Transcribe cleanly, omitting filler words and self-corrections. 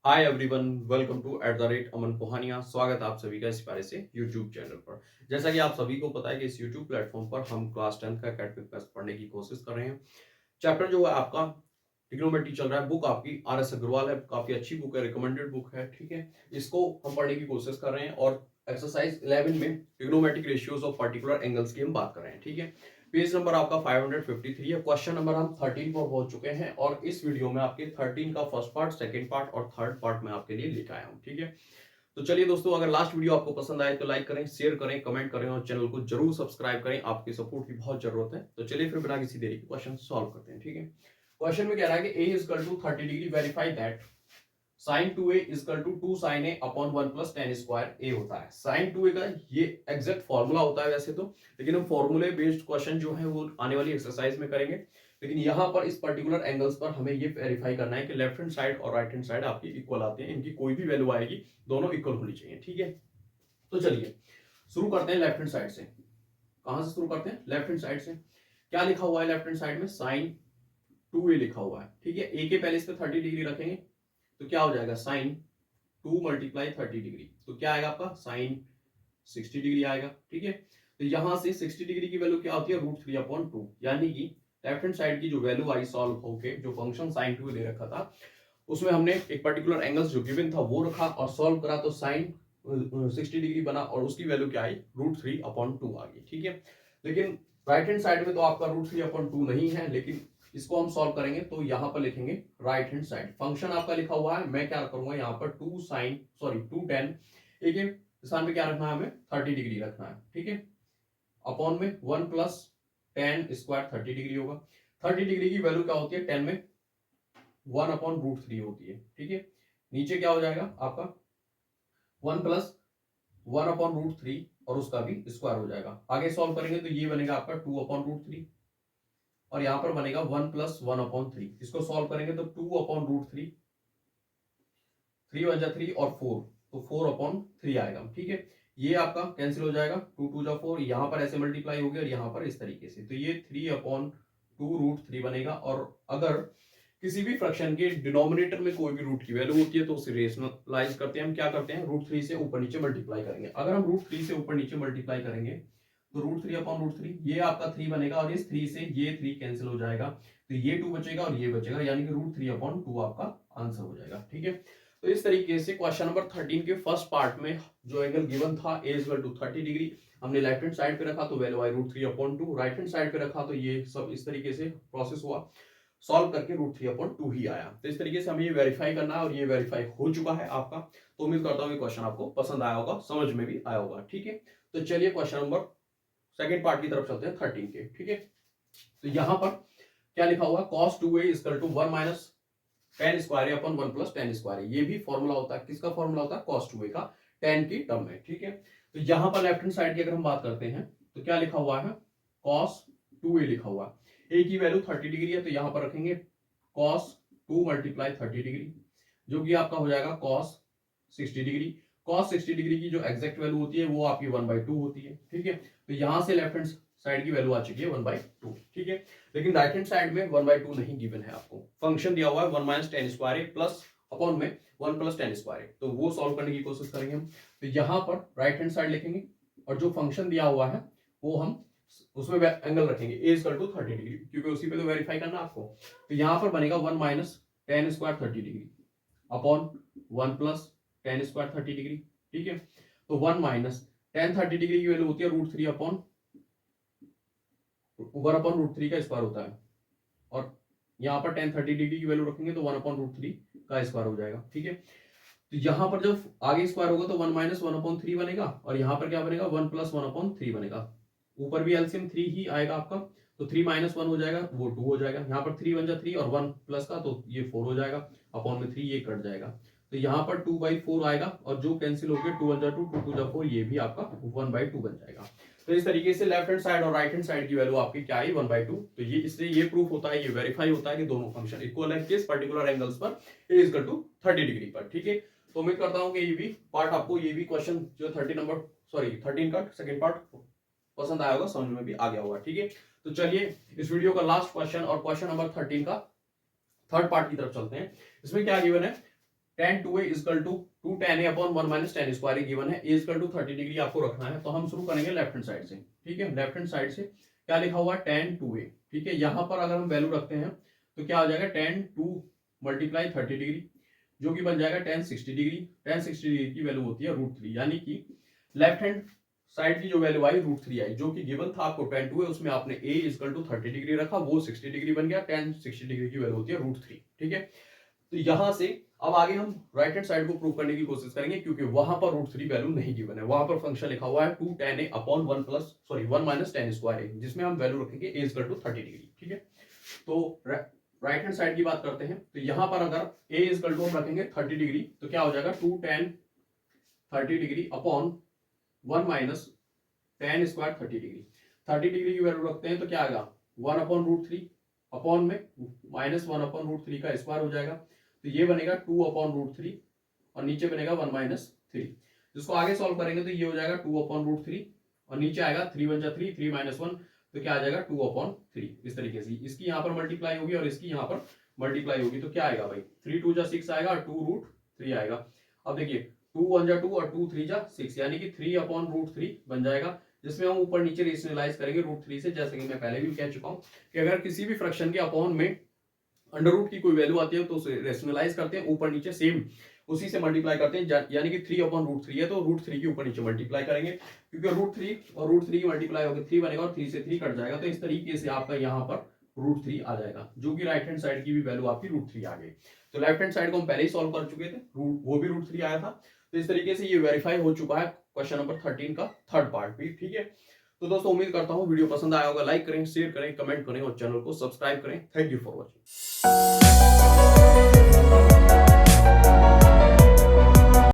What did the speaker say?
Hi everyone, welcome to @अमन पोहानिया। स्वागत है आप सभी का इस पारे से यूट्यूब चैनल पर। जैसा कि आप सभी को पता है कि इस यूट्यूब प्लेटफॉर्म पर हम क्लास 10 का एकेडमिक मैथ्स पढ़ने की कोशिश कर रहे हैं। चैप्टर जो है आपका ट्रिग्नोमेट्री चल रहा है। बुक आपकी RS अग्रवाल है, काफी अच्छी बुक है, रिकमेंडेड बुक है। ठीक है, इसको हम पढ़ने की कोशिश कर रहे हैं और एक्सरसाइज 11 में trigonometric ratios of particular angles की हम बात कर रहे हैं। ठीक है, पेज नंबर आपका 553 है। क्वेश्चन नंबर हम 13 पर पहुंच चुके हैं और इस वीडियो में आपके 13 का फर्स्ट पार्ट, सेकंड पार्ट और थर्ड पार्ट में आपके लिए लेकर आया हूं। ठीक है, तो चलिए दोस्तों, अगर लास्ट वीडियो आपको पसंद आए तो लाइक करें, शेयर करें, कमेंट करें और चैनल को जरूर सब्सक्राइब करें। आपकी सपोर्ट की बहुत जरूरत है। तो चलिए फिर बिना किसी देरी के क्वेश्चन सॉल्व करते हैं। ठीक है, क्वेश्चन में कह रहा है कि a is equal to 30 degree, verify that sin 2a is equal to 2 sin a upon 1 plus tan square a होता है। sin 2a का ये एग्जैक्ट फॉर्मूला होता है वैसे तो, लेकिन हम फॉर्मूले बेस्ड क्वेश्चन जो है वो आने वाली एक्सरसाइज में करेंगे। लेकिन यहाँ पर इस पर्टिकुलर एंगल्स पर हमें ये वेरीफाई करना है कि लेफ्ट हैंड साइड और राइट हैंड साइड आपकी इक्वल आते हैं। इनकी कोई भी वैल्यू आएगी, दोनों इक्वल होनी चाहिए। ठीक है, तो चलिए शुरू करते हैं लेफ्ट हैंड साइड से। कहां से शुरू करते हैं? लेफ्ट हैंड साइड से। क्या लिखा हुआ है लेफ्ट हैंड साइड में? साइन 2a लिखा हुआ है। ठीक है, a के पहले इस पे 30 डिग्री रखेंगे तो क्या हो जाएगा? साइन 2 मल्टीप्लाई 30 डिग्री, तो क्या आएगा आपका? साइन 60 डिग्री आएगा। ठीक है, तो यहां से 60 डिग्री की वैल्यू क्या होती है? √3/2, यानी कि लेफ्ट हैंड साइड की जो वैल्यू आई सॉल्व होके, जो फंक्शन साइन 2 दे रखा था उसमें हमने एक पर्टिकुलर एंगल्स जो गिवन था वो रखा और सॉल्व करा, तो साइन 60 डिग्री बना और उसकी वैल्यू क्या आई? √3/2 आ गई। ठीक है, लेकिन राइट हैंड साइड में तो आपका √3/2 नहीं है, लेकिन इसको हम सॉल्व करेंगे तो यहां पर लिखेंगे राइट हैंड साइड। फंक्शन आपका लिखा हुआ है, मैं क्या करूंगा यहाँ पर 2 tan, एक स्थान पे क्या रखना है? हमें 30 डिग्री रखना है। ठीक है, अपॉन में 1 प्लस tan स्क्वायर 30 डिग्री होगा। 30 डिग्री की वैल्यू क्या होती है? 10 में 1/√3 होती है। ठीक है, नीचे क्या हो जाएगा आपका? 1 प्लस 1/√3 और उसका भी स्क्वायर हो जाएगा। आगे सॉल्व करेंगे तो ये बनेगा आपका 2/√3 और यहां पर बनेगा 1 प्लस 1/3। इसको सॉल्व करेंगे तो 2/√3, 3 वन जा 3 और 4, तो 4/3 आएगा। ठीक है, ये आपका कैंसिल हो जाएगा, 2 2 जा 4, यहां पर ऐसे मल्टीप्लाई हो गया और यहां पर इस तरीके से, तो ये 3/2√3 बनेगा। और अगर किसी भी फ्रैक्शन के डिनोमिनेटर में कोई भी रूट की वैल्यू होती है तो उसे रेशनलाइज करते हैं। हम क्या करते हैं? √3 से ऊपर नीचे मल्टीप्लाई करेंगे। अगर हम √3 से ऊपर नीचे मल्टीप्लाई करेंगे तो √3/√3 ये आपका 3 बनेगा और इस 3 से ये 3 कैंसिल हो जाएगा, तो ये 2 बचेगा और ये बचेगा, यानी कि √3/2 आपका आंसर हो जाएगा। ठीक है, तो इस तरीके से क्वेश्चन नंबर 13 के फर्स्ट पार्ट में जो एंगल गिवन था a इक्वल टू 30 डिग्री, हमने लेफ्ट हैंड साइड पे रखा तो वैल्यू आई √3/2, राइट हैंड साइड पे रखा तो ये सब इस तरीके से प्रोसेस हुआ, सॉल्व करके √3/2 ही आया। तो इस तरीके से हमें ये वेरीफाई करना है और ये वेरीफाई हो चुका है आपका। तो उम्मीद करता हूँ ये क्वेश्चन आपको पसंद आया होगा, समझ में भी आया होगा। ठीक है, तो चलिए क्वेश्चन नंबर सेकंड पार्ट की तरफ चलते हैं 13 के। ठीक है, तो यहां पर क्या लिखा हुआ? cos 2a equal to 1 minus tan square upon 1 plus tan square. ये भी फॉर्मूला होता है, किसका फॉर्मूला होता है? cos 2a का, tan की टर्म में। ठीक है, तो यहां पर लेफ्ट हैंड साइड की अगर हम बात करते हैं तो क्या लिखा हुआ है? cos 2a लिखा हुआ है। a की वैल्यू 30 डिग्री है तो यहां पर रखेंगे cos 2 मल्टीप्लाई 30 डिग्री, जो कि आपका हो जाएगा cos 60 डिग्री। cos 60 डिग्री की जो एग्जैक्ट वैल्यू होती है वो आपकी 1/2 होती है। ठीक है, तो यहां से लेफ्ट हैंड साइड की वैल्यू आ चुकी है 1/2। ठीक है, लेकिन राइट हैंड साइड में 1/2 नहीं गिवन है आपको। फंक्शन दिया हुआ है 1 minus tan square plus upon में 1 प्लस tan स्क्वायर, तो वो सॉल्व करने की कोशिश करेंगे हम। तो यहां पर राइट हैंड साइड लिखेंगे और जो फंक्शन दिया हुआ है वो हम उसमें एंगल रखेंगे a इक्वल टू 30 डिग्री, क्योंकि उसी पे तो वेरीफाई करना आपको। तो यहां पर बनेगा 1 minus tan square 30 degree upon 1 plus tan square 30 degree. ठीक है, तो 1 माइनस tan 30 डिग्री की वैल्यू होती है √3 अपॉन 1/√3 का स्क्वायर होता है, और यहाँ पर tan 30 डिग्री की वैल्यू रखेंगे तो 1/√3 का स्क्वायर हो जाएगा। ठीक है, तो यहाँ पर जब आगे स्क्वायर होगा तो 1 माइनस 1/3 बनेगा और यहाँ पर क्या बनेगा? 1 प्लस 1/3 बनेगा। ऊपर भी एलसीएम 3 ही आएगा आपका, तो 3 माइनस 1 हो जाएगा, वो 2 हो जाएगा। यहाँ पर 3 1 जा 3 और 1 प्लस का तो ये 4 हो जाएगा, अपॉन में 3 ये कट जाएगा, तो यहाँ पर 2/4 आएगा और जो कैंसिल होकर 2 1 जा 2 2 2 जा 4, ये भी आपका 1/2 बन जाएगा। तो इस तरीके से लेफ्ट हैंड साइड और राइट हैंड साइड की वैल्यू आपकी क्या आई? 1/2। तो ये इसलिए ये प्रूफ होता है, ये वेरीफाई होता है कि दोनों फंक्शन इक्वल है किस पर्टिकुलर एंगल्स पर? a इक्वल टू 30 डिग्री पर। ठीक है, तो उम्मीद करता हूं कि ये भी पार्ट आपको, ये भी क्वेश्चन जो 13 का सेकंड पार्ट पसंद आया होगा, समझ में भी आ गया होगा। ठीक है, तो चलिए इस वीडियो का लास्ट क्वेश्चन और क्वेश्चन नंबर 13 का थर्ड पार्ट की तरफ चलते हैं। इसमें क्या गिवन है? tan 2a equal to 2 tan a upon 1 minus tan square given है, a इक्वल टू 30 डिग्री आपको रखना है। तो हम शुरू करेंगे लेफ्ट हैंड साइड से, ठीक है। लेफ्ट हैंड साइड से क्या लिखा हुआ है, tan 2a, ठीक है। यहाँ पर अगर हम वैल्यू रखते हैं तो क्या हो जाएगा, tan 2 मल्टीप्लाई 30 डिग्री जो कि बन जाएगा tan 60 डिग्री। tan 60 डिग्री की वैल्यू होती है √3, यानी कि लेफ्ट हैंड साइड की जो वैल्यू आई √3 आई, जो कि गिवन था आपको tan 2 है, उसमें आपने a इक्वल टू 30 डिग्री रखा, वो 60 डिग्री बन गया। tan 60 डिग्री की वैल्यू होती है √3, ठीक है। तो यहां से अब आगे हम राइट हैंड साइड को प्रूव करने की कोशिश करेंगे, क्योंकि वहां पर √3 वैल्यू नहीं गिवन है, वहां पर फंक्शन लिखा हुआ है 2 tan a upon 1 minus tan square a, जिसमें हम वैल्यू रखेंगे a इक्वल टू 30 डिग्री, ठीक है। तो राइट हैंड साइड की बात करते हैं, तो यहां पर अगर a इक्वल टू हम रखेंगे 30 डिग्री तो क्या हो जाएगा 2 tan 30 degree upon 1 minus tan square 30 degree. 30 degree की वैल्यू रखते हैं तो क्या आएगा 1 अपॉन √3 अपॉन में माइनस 1 अपॉन √3 का स्क्वायर हो जाएगा, तो ये बनेगा 2 अपॉन √3 और नीचे बनेगा 1 माइनस 3। जिसको आगे सॉल्व करेंगे तो ये हो जाएगा 2 अपॉन √3 और नीचे आएगा 3 × 3 3 माइनस 1, तो क्या आ जाएगा 2 अपॉन 3। इस तरीके से इसकी यहाँ पर मल्टीप्लाई होगी और इसकी यहाँ पर मल्टीप्लाई होगी, तो क्या आएगा भाई 3 × 2 = 6 आएगा और 2 √3 आएगा। अब देखिए 2 × 1 = 2 और 2 × 3 = 6, यानी कि 3 अपॉन √3 बन जाएगा, जिसमें हम ऊपर नीचे रेशनलाइज करेंगे √3 से। जैसे कि मैं पहले भी कह चुका हूँ कि अगर किसी भी फ्रैक्शन के अपॉन में अंडर रूट की कोई वैल्यू आती है तो उसे रेशनलाइज करते हैं, ऊपर नीचे सेम उसी से मल्टीप्लाई करते हैं, यानी कि 3 अपॉन √3 है तो √3 के ऊपर नीचे मल्टीप्लाई करेंगे, क्योंकि √3 और √3 की मल्टीप्लाई होकर 3 बनेगा और 3 से 3 कट जाएगा। तो इस तरीके से आपका यहाँ पर √3 आ जाएगा, जो कि राइट हैंड साइड की भी वैल्यू आपकी √3 आ गई। तो लेफ्ट हैंड साइड को हम पहले ही सॉल्व कर चुके थे, वो भी √3 आया था। तो इस तरीके से ये वेरीफाई हो चुका है क्वेश्चन नंबर 13 का थर्ड पार्ट भी, ठीक है। तो दोस्तों उम्मीद करता हूँ वीडियो पसंद आया होगा, लाइक करें, शेयर करें, कमेंट करें और चैनल को सब्सक्राइब करें। Thank you for watching.